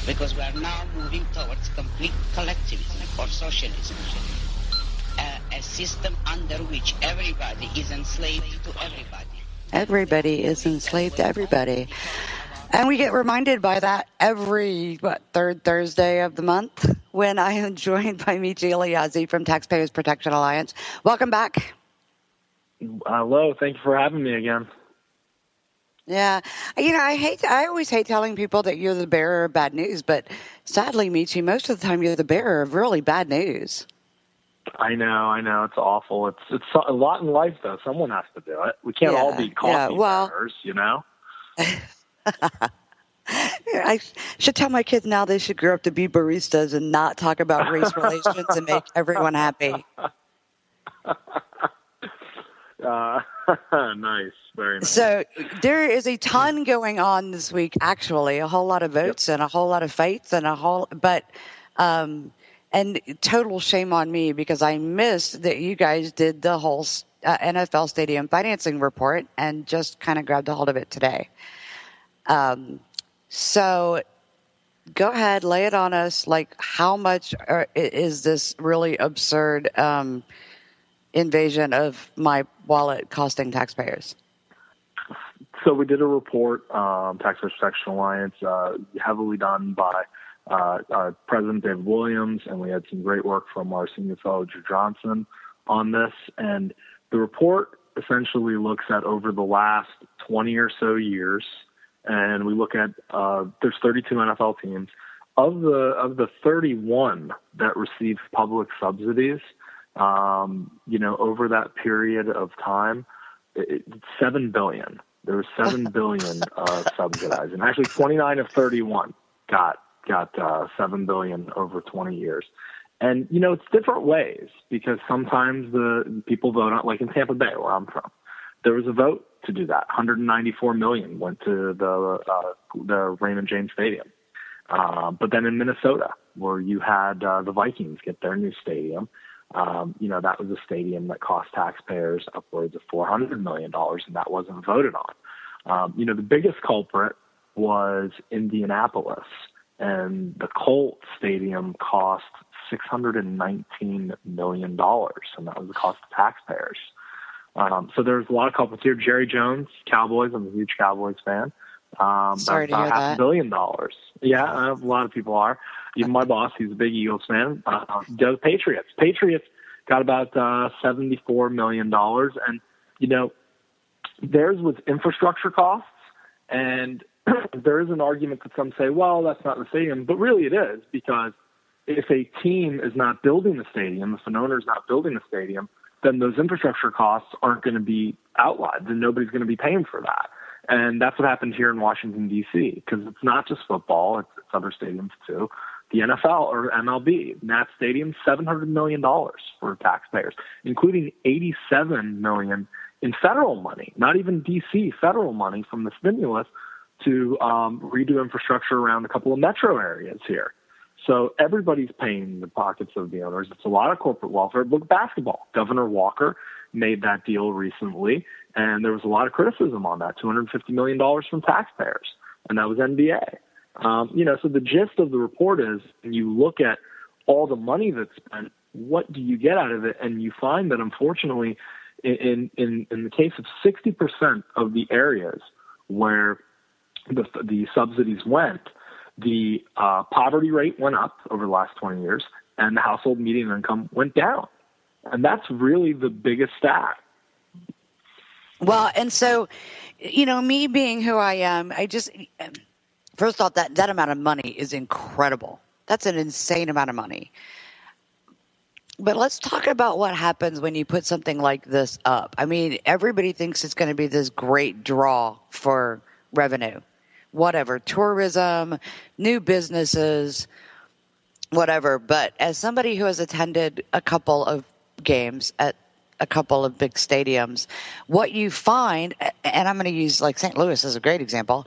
because we are now moving towards complete collectivism or socialism, a system under which everybody is enslaved to everybody. Everybody is enslaved to everybody. And we get reminded by that every, third Thursday of the month when I am joined by Michi Iljazi from Taxpayers Protection Alliance. Welcome back. Hello. Thank you for having me again. Yeah. I always hate telling people that you're the bearer of bad news, but sadly, Michi, most of the time you're the bearer of really bad news. I know. It's awful. It's a lot in life, though. Someone has to do it. We can't all be coffee bearers, you know? I should tell my kids now they should grow up to be baristas and not talk about race relations and make everyone happy. Nice. Very nice. So there is a ton going on this week, actually, a whole lot of votes and a whole lot of fights and total shame on me because I missed that you guys did the whole NFL stadium financing report and just kind of grabbed a hold of it today. So go ahead, lay it on us. Like, how much is this really absurd invasion of my wallet costing taxpayers? So we did a report, Taxpayers Protection Alliance, heavily done by President David Williams, and we had some great work from our senior fellow, Drew Johnson, on this. And the report essentially looks at over the last 20 or so years, and we look at there's 32 NFL teams. Of the 31 that received public subsidies, over that period of time, it's $7 billion. There was $7 billion subsidized, and actually 29 of 31 got $7 billion over 20 years. And it's different ways because sometimes the people vote on, like in Tampa Bay, where I'm from, there was a vote to do that. 194 million went to the Raymond James Stadium. But then in Minnesota, where you had the Vikings get their new stadium, that was a stadium that cost taxpayers upwards of $400 million, and that wasn't voted on. The biggest culprit was Indianapolis, and the Colts Stadium cost $619 million, and that was the cost of taxpayers. So there's a lot of culprits here. Jerry Jones, Cowboys, I'm a huge Cowboys fan. Sorry to hear that. $500 million. Yeah, a lot of people are. Even my boss, he's a big Eagles fan. Does Patriots. Patriots got about $74 million. And, theirs was infrastructure costs. And there is an argument that some say, well, that's not the stadium. But really it is, because if a team is not building the stadium, if an owner is not building the stadium, then those infrastructure costs aren't going to be outlined, and nobody's going to be paying for that. And that's what happened here in Washington, D.C., because it's not just football, it's other stadiums too. The NFL or MLB, Nat Stadium, $700 million for taxpayers, including $87 million in federal money, not even D.C., federal money from the stimulus to redo infrastructure around a couple of metro areas here. So everybody's paying the pockets of the owners. It's a lot of corporate welfare. Look, basketball. Governor Walker made that deal recently, and there was a lot of criticism on that, $250 million from taxpayers, and that was NBA. So the gist of the report is, when you look at all the money that's spent, what do you get out of it? And you find that, unfortunately, in the case of 60% of the areas where the subsidies went, the poverty rate went up over the last 20 years, and the household median income went down. And that's really the biggest stat. Well, and so, me being who I am, first off, that amount of money is incredible. That's an insane amount of money. But let's talk about what happens when you put something like this up. I mean, everybody thinks it's going to be this great draw for revenue. Whatever, tourism, new businesses, whatever. But as somebody who has attended a couple of games at a couple of big stadiums, what you find, and I'm going to use like St. Louis as a great example,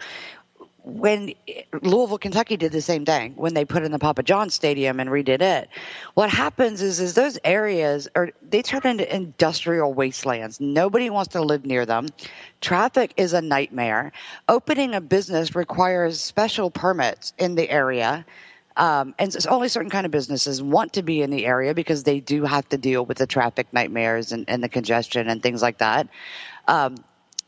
when Louisville, Kentucky did the same thing when they put in the Papa John's Stadium and redid it. What happens is those areas they turn into industrial wastelands. Nobody wants to live near them. Traffic is a nightmare. Opening a business requires special permits in the area. And it's only certain kind of businesses want to be in the area because they do have to deal with the traffic nightmares and the congestion and things like that.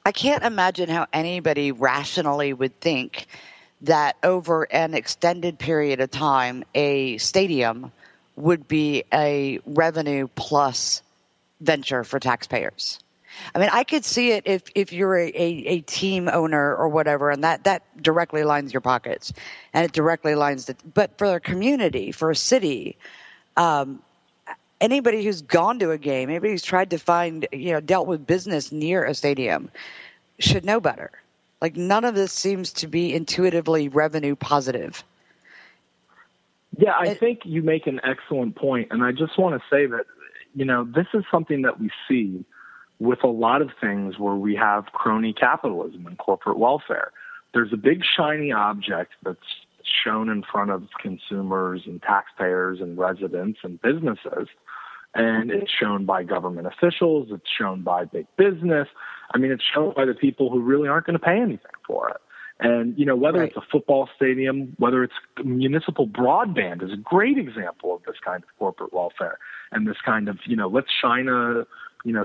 I can't imagine how anybody rationally would think that over an extended period of time, a stadium would be a revenue plus venture for taxpayers. I mean, I could see it if you're a team owner or whatever, and that directly lines your pockets, and it directly lines but for a community, for a city, anybody who's gone to a game, anybody who's tried to find, dealt with business near a stadium should know better. Like, none of this seems to be intuitively revenue positive. Yeah, I think you make an excellent point, and I just want to say that, this is something that we see with a lot of things where we have crony capitalism and corporate welfare. There's a big shiny object that's shown in front of consumers and taxpayers and residents and businesses, and it's shown by government officials, it's shown by big business. I mean, it's shown by the people who really aren't going to pay anything for it. And, whether it's a football stadium, whether it's municipal broadband is a great example of this kind of corporate welfare and this kind of, let's shine a,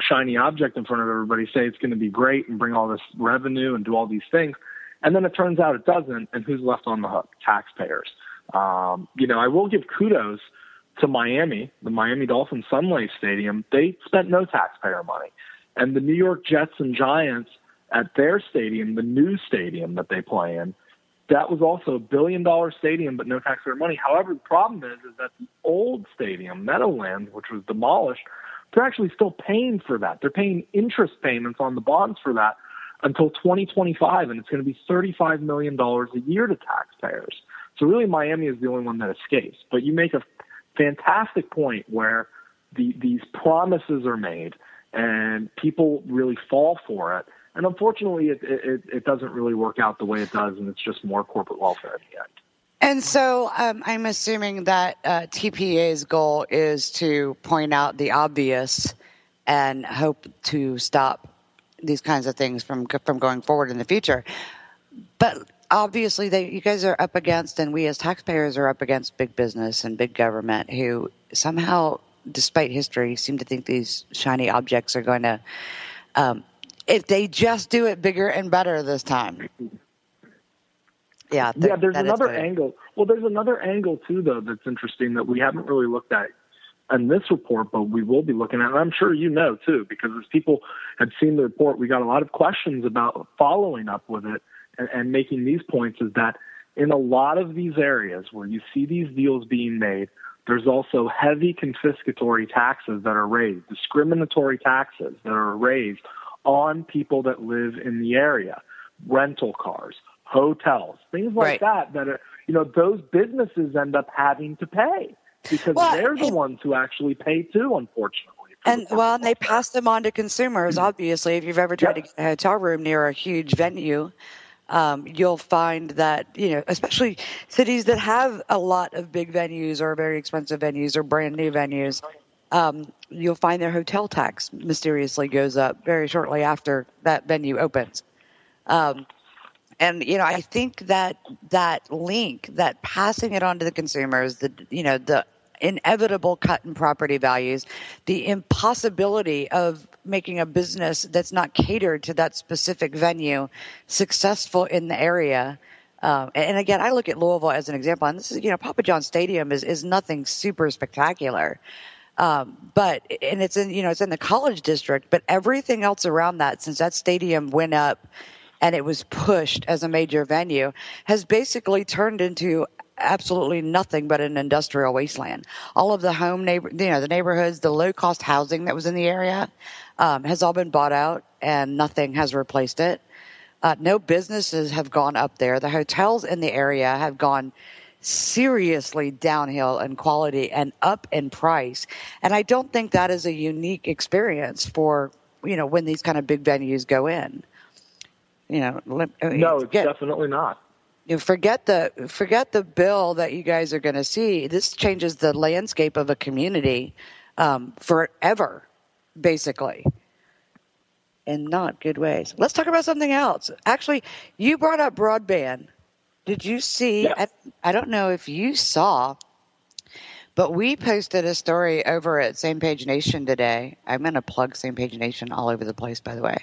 shiny object in front of everybody, say it's going to be great and bring all this revenue and do all these things. And then it turns out it doesn't. And who's left on the hook? Taxpayers. I will give kudos to Miami, the Miami Dolphins Sun Life Stadium. They spent no taxpayer money. And the New York Jets and Giants at their stadium, the new stadium that they play in, that was also $1 billion stadium, but no taxpayer money. However, the problem is that the old stadium, Meadowlands, which was demolished, they're actually still paying for that. They're paying interest payments on the bonds for that until 2025, and it's going to be $35 million a year to taxpayers. So really, Miami is the only one that escapes. But you make a fantastic point where these promises are made, and people really fall for it. And unfortunately, it doesn't really work out the way it does, and it's just more corporate welfare in the end. And so I'm assuming that TPA's goal is to point out the obvious and hope to stop these kinds of things from going forward in the future. But obviously, you guys are up against, and we as taxpayers are up against big business and big government who somehow, despite history, seem to think these shiny objects are going to, if they just do it bigger and better this time. Yeah, there's another angle. Well, there's another angle, too, though, that's interesting that we haven't really looked at in this report, but we will be looking at, and I'm sure too, because as people had seen the report, we got a lot of questions about following up with it and making these points, is that in a lot of these areas where you see these deals being made, there's also heavy confiscatory taxes that are raised, discriminatory taxes that are raised on people that live in the area, rental cars, hotels, things like that are, those businesses end up having to pay because they're the ones who actually pay too, unfortunately. And they pass them on to consumers. Obviously, if you've ever tried to get a hotel room near a huge venue, you'll find that, especially cities that have a lot of big venues or very expensive venues or brand new venues, you'll find their hotel tax mysteriously goes up very shortly after that venue opens. And, I think that link, that passing it on to the consumers, the inevitable cut in property values, the impossibility of making a business that's not catered to that specific venue successful in the area. And again, I look at Louisville as an example, and this is, Papa John's Stadium is nothing super spectacular. But it's in the college district, but everything else around that, since that stadium went up and it was pushed as a major venue, has basically turned into absolutely nothing but an industrial wasteland. All of the the neighborhoods, the low-cost housing that was in the area has all been bought out, and nothing has replaced it. No businesses have gone up there. The hotels in the area have gone seriously downhill in quality and up in price. And I don't think that is a unique experience for, when these kind of big venues go in. No, it's definitely not. forget the bill that you guys are going to see. This changes the landscape of a community forever, basically, in not good ways. Let's talk about something else. Actually, you brought up broadband. Did you see? Yeah. I don't know if you saw, but we posted a story over at Same Page Nation today. I'm going to plug Same Page Nation all over the place, by the way,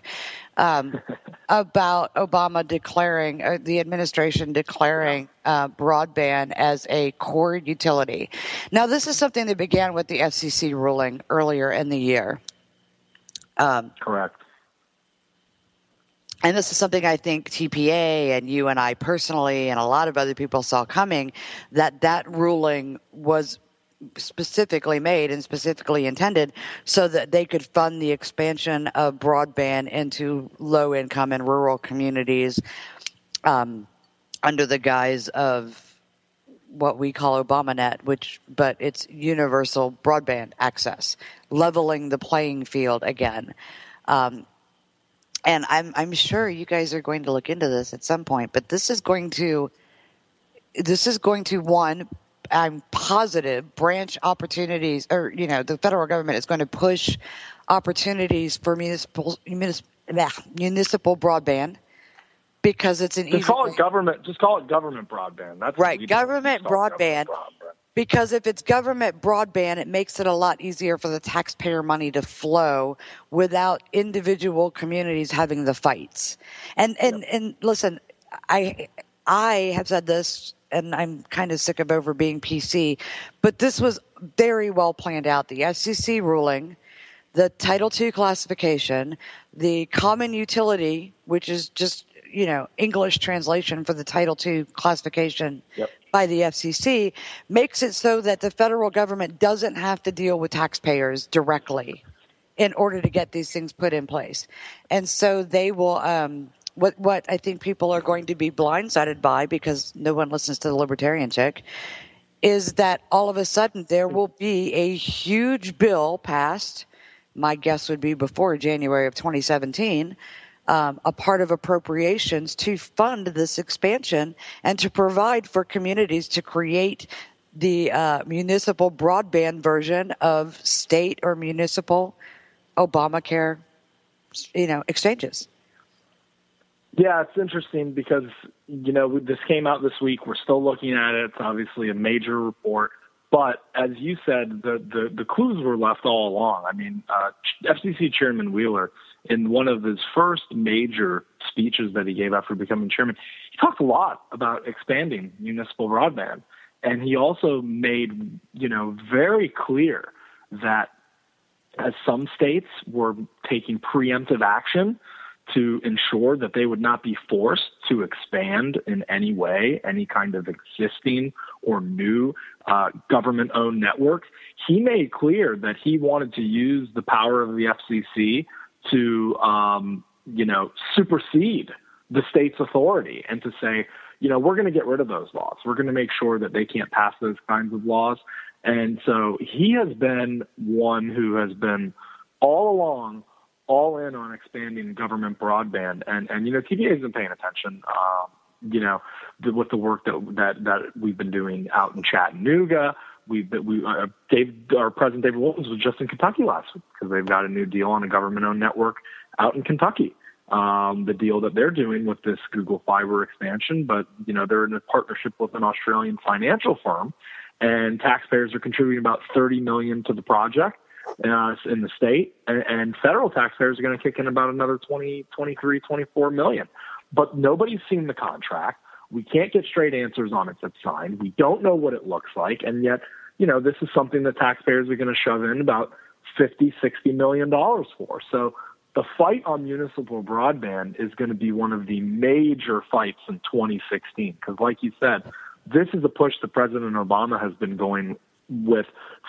about Obama declaring, the administration declaring broadband as a core utility. Now, this is something that began with the FCC ruling earlier in the year. Correct. And this is something I think TPA and you and I personally and a lot of other people saw coming, that ruling was specifically made and specifically intended so that they could fund the expansion of broadband into low-income and rural communities under the guise of what we call ObamaNet, but it's universal broadband access, leveling the playing field again. And I'm sure you guys are going to look into this at some point, but this is going to one, I'm positive, branch opportunities, or the federal government is going to push opportunities for municipal broadband because it's an easy. Just call it government broadband. That's right, government broadband. Because if it's government broadband, it makes it a lot easier for the taxpayer money to flow without individual communities having the fights. And listen, I have said this, and I'm kind of sick of over being PC, but this was very well planned out. The FCC ruling, the Title II classification, the common utility, which is just English translation for the Title II classification. Yep. By the FCC, makes it so that the federal government doesn't have to deal with taxpayers directly in order to get these things put in place. And so they will, what I think people are going to be blindsided by, because no one listens to the libertarian chick, is that all of a sudden there will be a huge bill passed, my guess would be before January of 2017, a part of appropriations to fund this expansion and to provide for communities to create the municipal broadband version of state or municipal Obamacare, exchanges. Yeah, it's interesting because, this came out this week. We're still looking at it. It's obviously a major report. But as you said, the clues were left all along. I mean, FCC Chairman Wheeler, in one of his first major speeches that he gave after becoming chairman, he talked a lot about expanding municipal broadband. And he also made, very clear that as some states were taking preemptive action to ensure that they would not be forced to expand in any way, any kind of existing or new government-owned networks, he made clear that he wanted to use the power of the FCC to, supersede the state's authority and to say, we're going to get rid of those laws. We're going to make sure that they can't pass those kinds of laws. And so he has been one who has been all along all in on expanding government broadband. And TPA has been paying attention, with the work that we've been doing out in Chattanooga. Our president David Wilkins was just in Kentucky last week because they've got a new deal on a government-owned network out in Kentucky. The deal that they're doing with this Google Fiber expansion, but they're in a partnership with an Australian financial firm, and taxpayers are contributing about $30 million to the project in the state, and federal taxpayers are going to kick in about another 23, 24 million. But nobody's seen the contract. We can't get straight answers on it that's signed. We don't know what it looks like, and yet, this is something that taxpayers are going to shove in about $50, $60 million for. So the fight on municipal broadband is going to be one of the major fights in 2016, because like you said, this is a push that President Obama has been going with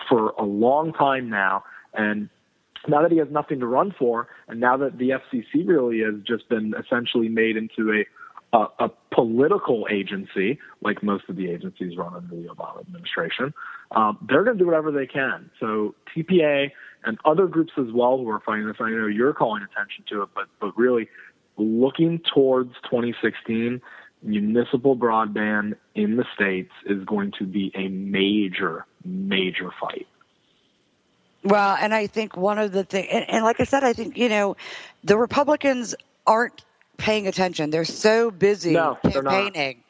for a long time now. And now that he has nothing to run for, and now that the FCC really has just been essentially made into a political agency, like most of the agencies run under the Obama administration, they're going to do whatever they can. So TPA and other groups as well who are fighting this, I know you're calling attention to it, but really looking towards 2016 municipal broadband in the States is going to be a major, major fight. Well, and I think one of the things, and like I said, I think, the Republicans aren't paying attention. They're so busy campaigning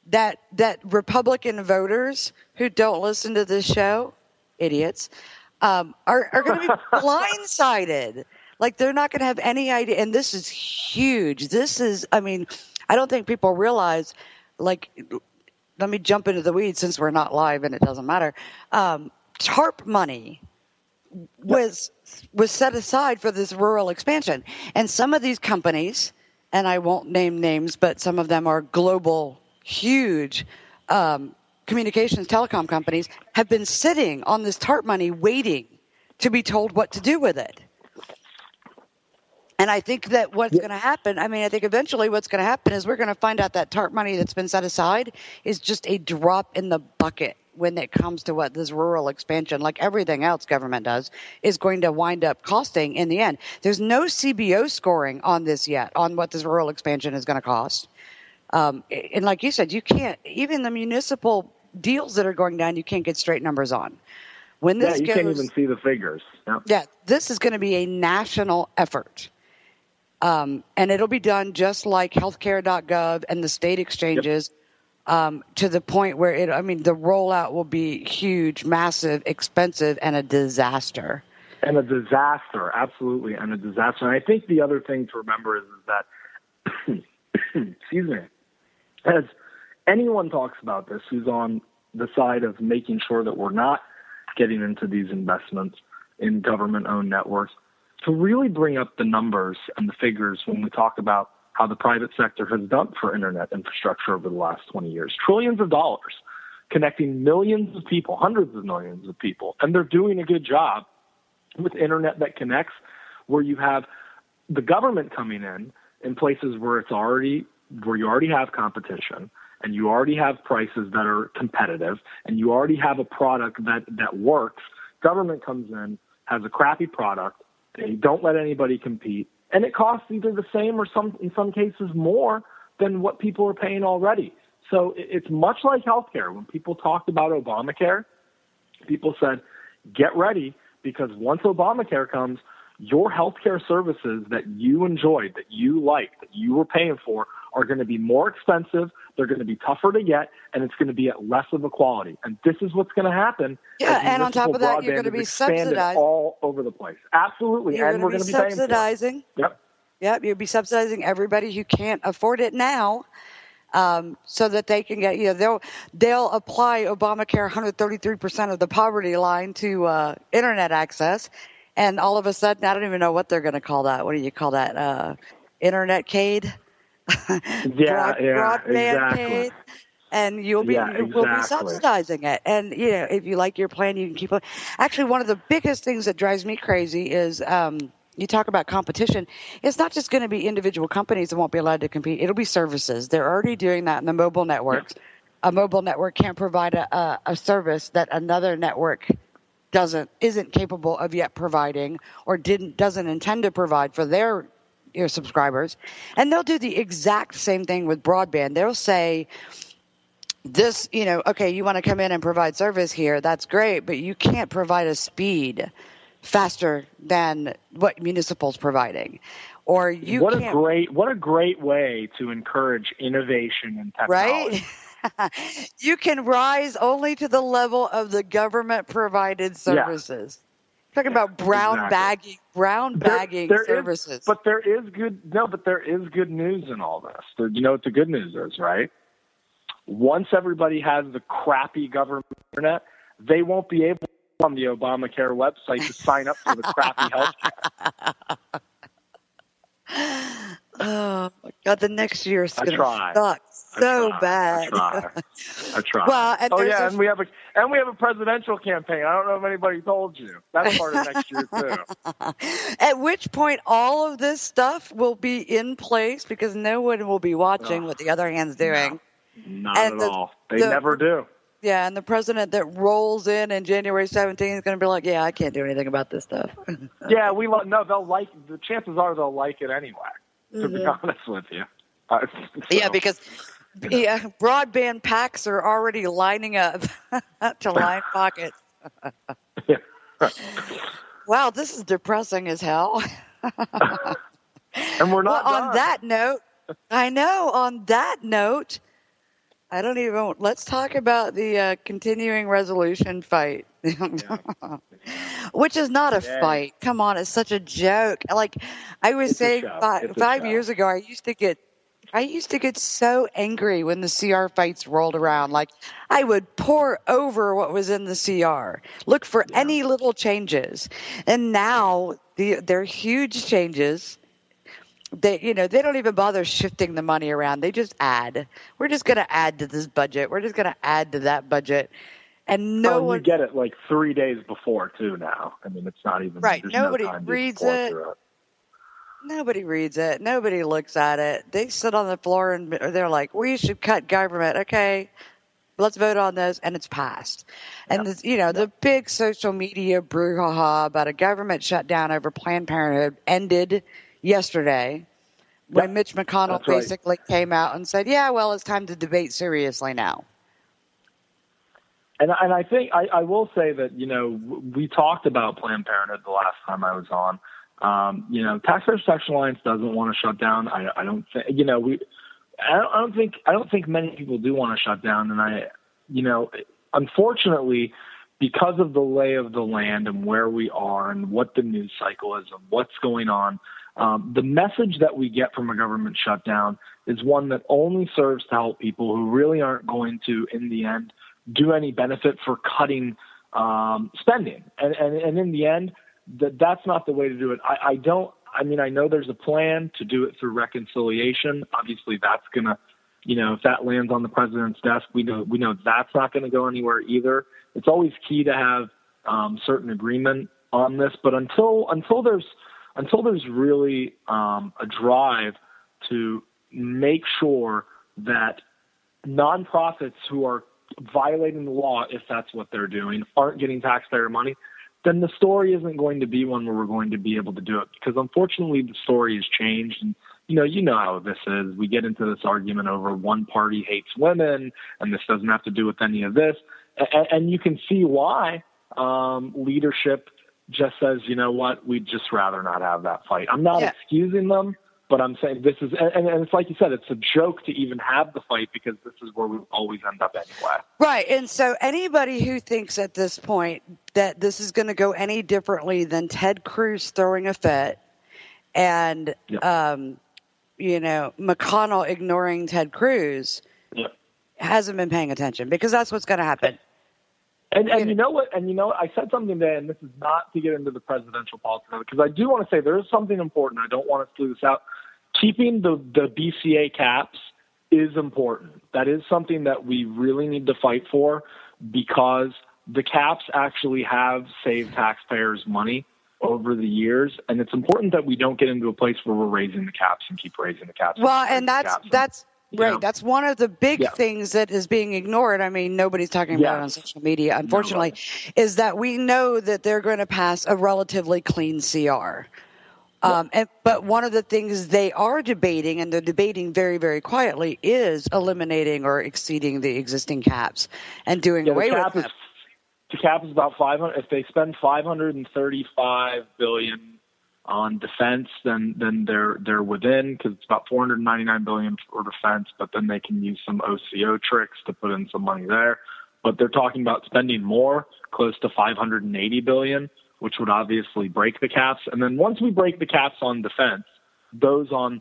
that Republican voters who don't listen to this show, idiots, are going to be blindsided. Like, they're not going to have any idea. And this is huge. I don't think people realize, like, let me jump into the weeds since we're not live and it doesn't matter. TARP money was set aside for this rural expansion. And some of these companies, and I won't name names, but some of them are global, huge communications telecom companies, have been sitting on this TARP money waiting to be told what to do with it. And I think that what's going to happen, I think eventually what's going to happen is we're going to find out that TARP money that's been set aside is just a drop in the bucket when it comes to what this rural expansion, like everything else government does, is going to wind up costing in the end. There's no CBO scoring on this yet, on what this rural expansion is going to cost. And like you said, you can't, even the municipal deals that are going down, you can't get straight numbers on. When this you can't even see the figures. Yeah, this is going to be a national effort. And it'll be done just like healthcare.gov and the state exchanges, to the point where the rollout will be huge, massive, expensive, and a disaster. And a disaster, absolutely, and a disaster. And I think the other thing to remember is that, excuse me, as anyone talks about this who's on the side of making sure that we're not getting into these investments in government-owned networks, to really bring up the numbers and the figures when we talk about how the private sector has done for internet infrastructure over the last 20 years. Trillions of dollars connecting millions of people, hundreds of millions of people. And they're doing a good job with internet that connects, where you have the government coming in places where you already have competition and you already have prices that are competitive and you already have a product that works. Government comes in, has a crappy product. They don't let anybody compete, and it costs either the same or in some cases more than what people are paying already. So it's much like healthcare. When people talked about Obamacare, people said, get ready, because once Obamacare comes, your healthcare services that you enjoyed, that you liked, that you were paying for, are going to be more expensive, they're going to be tougher to get, and it's going to be at less of a quality. And this is what's going to happen. Yeah, and on top of that, you're going to be subsidized all over the place. Absolutely, and we're going to be subsidizing. Paying for it. Yep, you'll be subsidizing everybody who can't afford it now, so that they can get. They'll apply Obamacare 133% of the poverty line to internet access, and all of a sudden, I don't even know what they're going to call that. What do you call that? Internet-cade? Broadband exactly. And we'll be subsidizing it. And if you like your plan, you can keep it. Actually, one of the biggest things that drives me crazy is you talk about competition. It's not just going to be individual companies that won't be allowed to compete. It'll be services. They're already doing that in the mobile networks. A mobile network can't provide a service that another network isn't capable of yet providing, or doesn't intend to provide for their subscribers. And they'll do the exact same thing with broadband. They'll say, this, okay, you want to come in and provide service here, that's great, but you can't provide a speed faster than what municipal's providing. Or what a great way to encourage innovation and technology. Right? You can rise only to the level of the government provided services. Yeah. Talking about brown bagging services. But there is good news in all this. You know what the good news is, right? Once everybody has the crappy government internet, they won't be able on the Obamacare website to sign up for the crappy health care. Oh my God, the next year is going to suck bad. I try. Well, and we have a presidential campaign. I don't know if anybody told you. That's part of next year too. At which point all of this stuff will be in place because no one will be watching what the other hand's doing. No, not at all. They never do. Yeah, and the president that rolls in January 17th is going to be like, yeah, I can't do anything about this stuff. Yeah, the chances are they'll like it anyway, to be honest with you. Yeah, because broadband packs are already lining up to line pockets. Yeah. Wow, this is depressing as hell. And we're not well, done. on that note, I know. On that note, I don't even. Let's talk about the continuing resolution fight, which is not a fight. Come on, it's such a joke. Like I was saying, five years ago, I used to get so angry when the CR fights rolled around. Like I would pour over what was in the CR, look for any little changes, and now they're huge changes. They don't even bother shifting the money around. They just add. We're just going to add to this budget. We're just going to add to that budget. And you get it like 3 days before too now. I mean, it's not even right. There's Nobody no time reads to it. Nobody reads it. Nobody looks at it. They sit on the floor and they're like, "We should cut government." Okay, let's vote on this, and it's passed. And the big social media brouhaha about a government shutdown over Planned Parenthood ended yesterday when Mitch McConnell basically came out and said, "Yeah, well, it's time to debate seriously now." And I think I will say that we talked about Planned Parenthood the last time I was on. Taxpayers Protection Alliance doesn't want to shut down. I don't think I don't think many people do want to shut down. And unfortunately, because of the lay of the land and where we are and what the news cycle is and what's going on, the message that we get from a government shutdown is one that only serves to help people who really aren't going to, in the end, do any benefit for cutting spending. And in the end, that's not the way to do it. I know there's a plan to do it through reconciliation. Obviously, that's going to, if that lands on the president's desk, we know that's not going to go anywhere either. It's always key to have certain agreement on this. But until there's really a drive to make sure that nonprofits who are violating the law, if that's what they're doing, aren't getting taxpayer money, then the story isn't going to be one where we're going to be able to do it. Because unfortunately, the story has changed. And, you know how this is. We get into this argument over one party hates women, and this doesn't have to do with any of this. And you can see why leadership just says, you know what, we'd just rather not have that fight. I'm not excusing them, but I'm saying this is, and it's like you said, it's a joke to even have the fight because this is where we always end up anyway. Right. And so anybody who thinks at this point that this is going to go any differently than Ted Cruz throwing a fit and, McConnell ignoring Ted Cruz hasn't been paying attention because that's what's going to happen. And you know what? I said something today, and this is not to get into the presidential politics, because I do want to say there is something important. I don't want us to leave this out. Keeping the BCA caps is important. That is something that we really need to fight for because the caps actually have saved taxpayers money over the years, and it's important that we don't get into a place where we're raising the caps and keep raising the caps. Well, and that's right. That's one of the big things that is being ignored. I mean, nobody's talking about it on social media, unfortunately, is that we know that they're going to pass a relatively clean CR. But one of the things they are debating, and they're debating very, very quietly, is eliminating or exceeding the existing caps and doing away with them. The cap is about 500. If they spend $535 billion on defense, then they're within, because it's about $499 billion for defense. But then they can use some OCO tricks to put in some money there. But they're talking about spending more, close to $580 billion, which would obviously break the caps. And then once we break the caps on defense, those on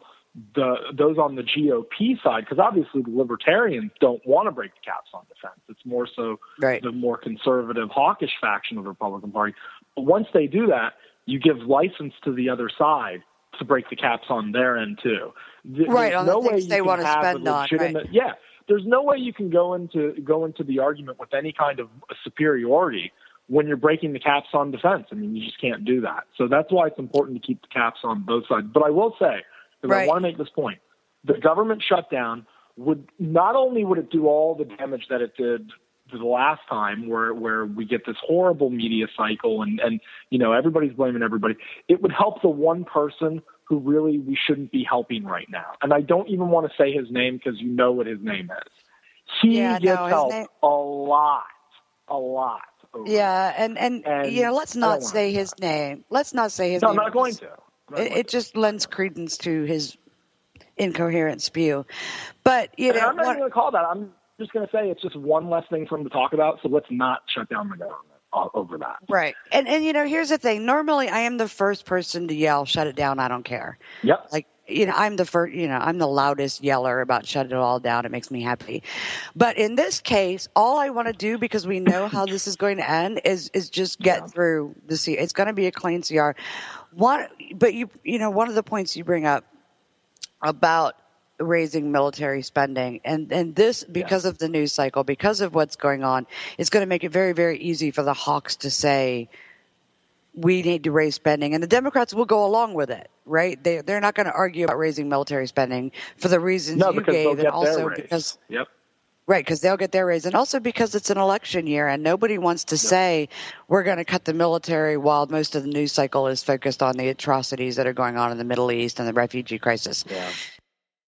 the GOP side, because obviously the libertarians don't want to break the caps on defense. It's more so the more conservative, hawkish faction of the Republican Party. But once they do that, you give license to the other side to break the caps on their end too. Right, on the things they want to spend on. Right. Yeah, there's no way you can go into the argument with any kind of superiority when you're breaking the caps on defense. I mean, you just can't do that. So that's why it's important to keep the caps on both sides. But I will say, because I want to make this point, the government shutdown would not only would it do all the damage that it did the last time, where we get this horrible media cycle and everybody's blaming everybody. It would help the one person who really we shouldn't be helping right now. And I don't even want to say his name because you know what his name is. He gets help a lot. Yeah, and let's not say his name. Let's not say his name. No, I'm not going to. It just lends credence to his incoherent spew. But, I'm not even going to call that. I'm just going to say it's just one less thing for him to talk about, so let's not shut down the government over that. Right. And here's the thing. Normally, I am the first person to yell, shut it down, I don't care. Yep. Like, I'm the first, I'm the loudest yeller about shut it all down. It makes me happy. But in this case, all I want to do, because we know how this is going to end, is just get through the CR. It's going to be a clean CR. But one of the points you bring up about raising military spending, and this, because of the news cycle, because of what's going on, it's going to make it very, very easy for the hawks to say, we need to raise spending, and the Democrats will go along with it, right? They're not going to argue about raising military spending for the reasons you gave, and also because because they'll get their raise, and also because it's an election year, and nobody wants to say we're going to cut the military while most of the news cycle is focused on the atrocities that are going on in the Middle East and the refugee crisis.